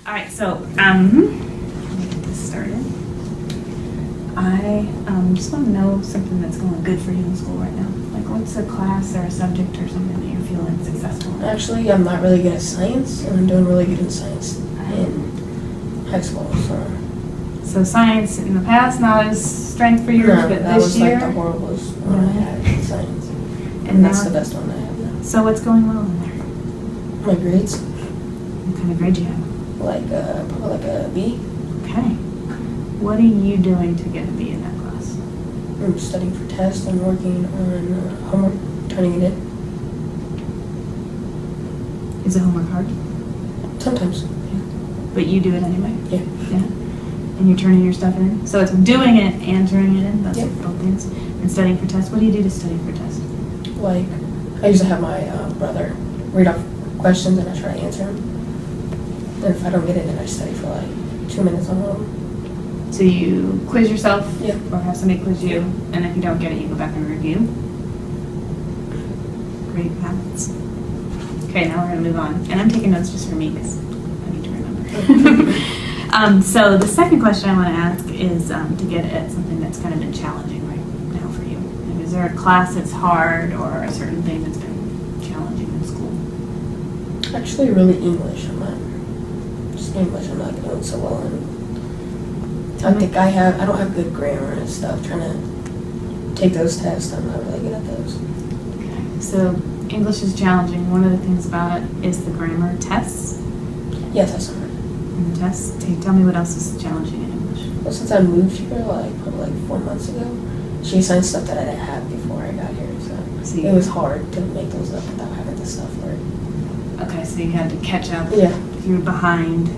All right, so let me get this started. I just want to know something that's going good for you in school right now. Like, what's a class or a subject or something that you're feeling successful in? Actually, I'm not really good at science, and I'm doing really good in science in high school. So science in the past not as strength for yours, No, but that this was year? like the horriblest one I had in science. And that's now, the best one I have now. So what's going well in there? My grades? What kind of grade do you have? Probably like a B. Okay. What are you doing to get a B in that class? I'm studying for tests and working on homework, turning it in. Is the homework hard? Sometimes. Yeah. But you do it anyway? Yeah. Yeah. And you're turning your stuff in? So it's doing it and turning it in? Those Yep. are both things. And studying for tests? What do you do to study for tests? Like, I usually have my brother read off questions and I try to answer them. Then if I don't get it, then I study for like 2 minutes on them. So you quiz yourself? Yeah. Or have somebody quiz you, and if you don't get it, you go back and review? Great habits. Okay, now we're going to move on. And I'm taking notes just for me because I need to remember. So the second question I want to ask is to get at something that's kind of been challenging right now for you. Like, is there a class that's hard or a certain thing that's been challenging in school? Actually, really English. English I'm not doing so well in. I don't have good grammar and stuff. Trying to take those tests, I'm not really good at those. Okay, so English is challenging. One of the things about it is the grammar tests. Yeah, tests are hard. And the tests. Tell me what else is challenging in English. Well, since I moved here, probably 4 months ago, she assigned stuff that I didn't have before I got here, so it was hard to make those up without having the stuff learned. Okay, so you had to catch up. Yeah. You were behind.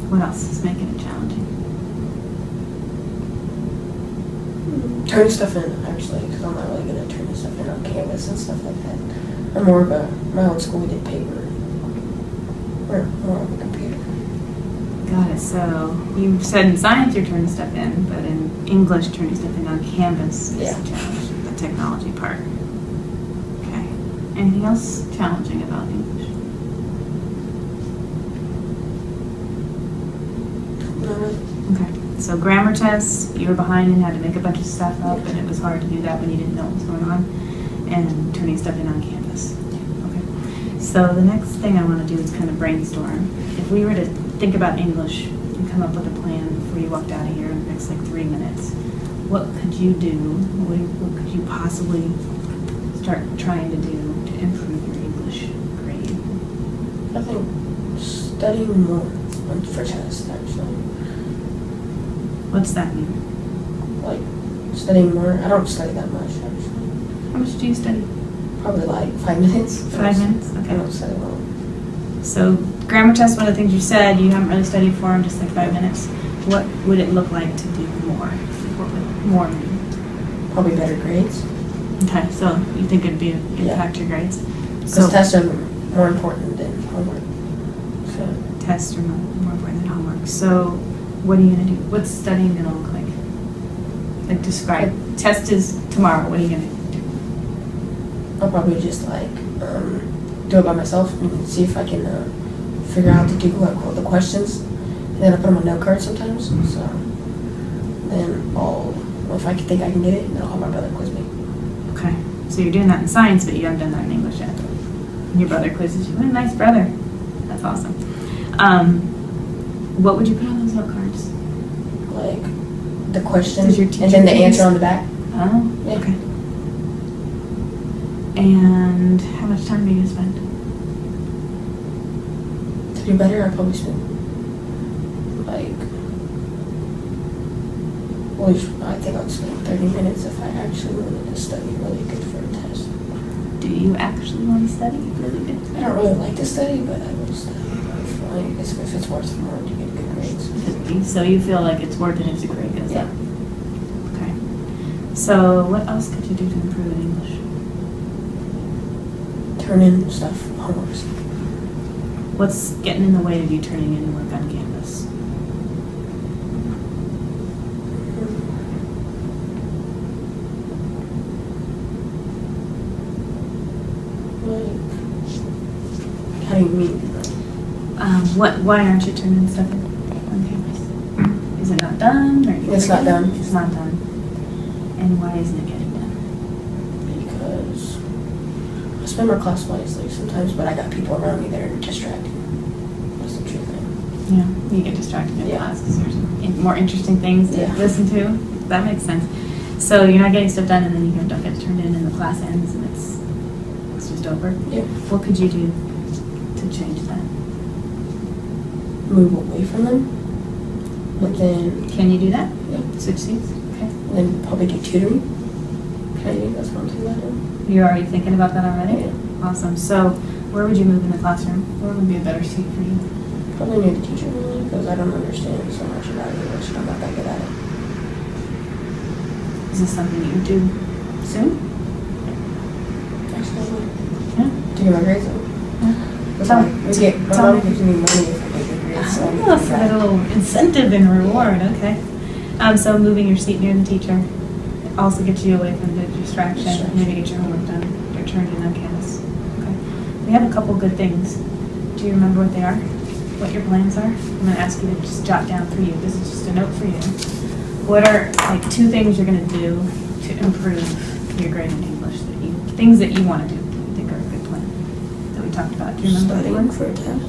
What else is making it challenging? Turning stuff in, actually, because I'm not really good at turning stuff in on Canvas and stuff like that. I'm more of my old school, we did paper. We're more of a computer. Got it. So you said in science you're turning stuff in, but in English turning stuff in on Canvas is the challenge, the technology part. Okay. Anything else challenging about English? Okay, so grammar tests, you were behind and had to make a bunch of stuff up, and it was hard to do that when you didn't know what was going on, and turning stuff in on Canvas. Okay, so the next thing I want to do is kind of brainstorm. If we were to think about English and come up with a plan before you walked out of here in the next 3 minutes, what could you do, what could you possibly start trying to do to improve your English grade? I think studying more for tests, actually. What's that mean? Like, studying more. I don't study that much, actually. How much do you study? Probably like 5 minutes. 5 minutes? I Okay. don't study long. So grammar test, one of the things you said, you haven't really studied for them, just like 5 minutes. What would it look like to do more? What would more mean? Probably better grades. Okay, so you think it'd be impact your grades? Because tests are more important than homework. So tests are more important than homework. So what are you going to do? What's studying going to look like? Like describe. Test is tomorrow. What are you going to do? I'll probably just do it by myself and see if I can figure out how to do the questions. And then I put them on note cards sometimes. So then if I think I can get it, then I'll have my brother quiz me. Okay. So you're doing that in science, but you haven't done that in English yet. And your brother quizzes you. What a nice brother. That's awesome. What would you put on those note cards? Like the question Does your teacher and then the answer on the back. Oh, yeah. Okay. And how much time do you spend? To do better, I'd probably spend I think I'd spend 30 minutes if I actually wanted to study really good for a test. Do you actually want to study really good? I don't really like to study, but I will study. If it's worth more to get good grades. So you feel like it's worth it if the grade goes up? Okay. So what else could you do to improve in English? Turn in stuff, homeworks. What's getting in the way of you turning in work on Canvas? How do you mean? Why aren't you turning stuff in on campus? Is it not done? Or It's not done. It's not done. And why isn't it getting done? Because I spend my class wisely sometimes, but I got people around me that are distracting. That's the true thing. Yeah, you get distracted in Yeah. class because there's more interesting things to Yeah. listen to. That makes sense. So you're not getting stuff done, and then you don't get turned in, and the class ends, and it's just over. Yep. What could you do to change that? Move away from them, but then Can you do that? yeah, Switch seats? Okay. and then probably do tutoring. Maybe that's what I'm thinking about doing. You're already thinking about that already? Yeah. Awesome. So where would you move in the classroom? Where would be a better seat for you? Probably near the teacher really, because I don't understand so much about English and I'm not that good at it. Is this something you would do soon? Actually, I would. Yeah. To get my grades up. That's Tell- why we get, my tell mom me. gives me money if I get good grades, so I need Oh, to so do a that. little incentive and reward, okay. So moving your seat near the teacher also gets you away from the distraction, maybe get your homework done, or turned in on campus. Okay. We have a couple good things. Do you remember what they are? What your plans are? I'm gonna ask you to just jot down for you. This is just a note for you. What are like 2 things you're gonna do to improve your grade in English? Things that you wanna do, that you think are a good plan, that we talked about. Do you remember what they Studying were? for a test.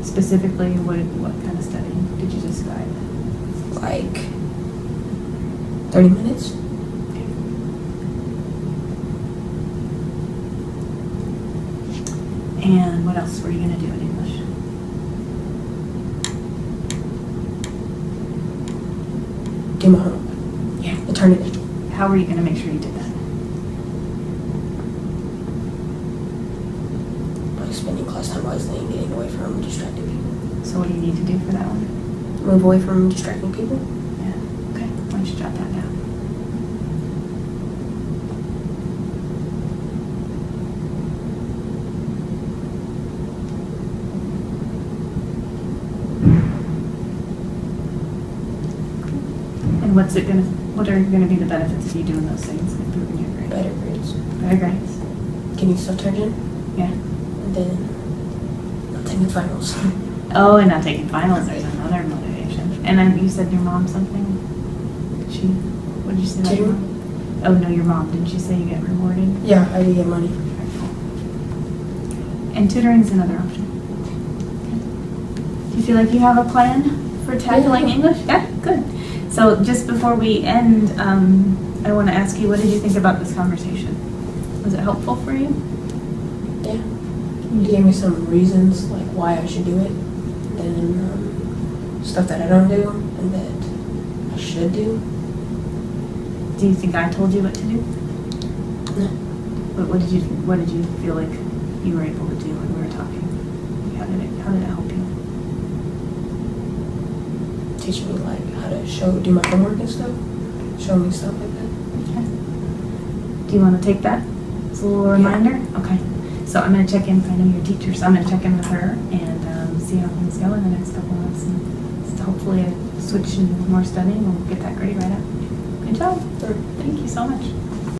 Specifically, what kind of studying did you describe? Like 30 minutes. And what else were you going to do in English? Do my homework. Yeah. And turn it in. How were you going to make sure you did that? By spending class time wisely and getting away from distracting people. So what do you need to do for that one? Move away from distracting people. Yeah. Okay. Why don't you jot that down? And what are going to be the benefits of you doing those things, improving your grade? Better grades. Better grades. Getting stuff turned in. Yeah. And then not taking finals. Oh, and not taking finals, there's another motivation. And then you said your mom something? What did you say about your mom? Oh, no, your mom. Didn't you say you get rewarded? Yeah, I do get money. And tutoring is another option. Do you feel like you have a plan for tackling English? Yeah, good. So just before we end, I want to ask you, what did you think about this conversation? Was it helpful for you? Yeah. You gave me some reasons like why I should do it, and stuff that I don't do and that I should do. Do you think I told you what to do? No. But what did you feel like you were able to do when we were talking? How did it help you? Teaching me like how to do my homework and stuff. Show me stuff like that. Okay. Do you want to take that as a little reminder? Okay. So I'm going to check in. I know your teacher, so I'm going to check in with her and see how things go in the next couple months. And hopefully, a switch and more studying will get that grade right up. Good job. Sure. Thank you so much.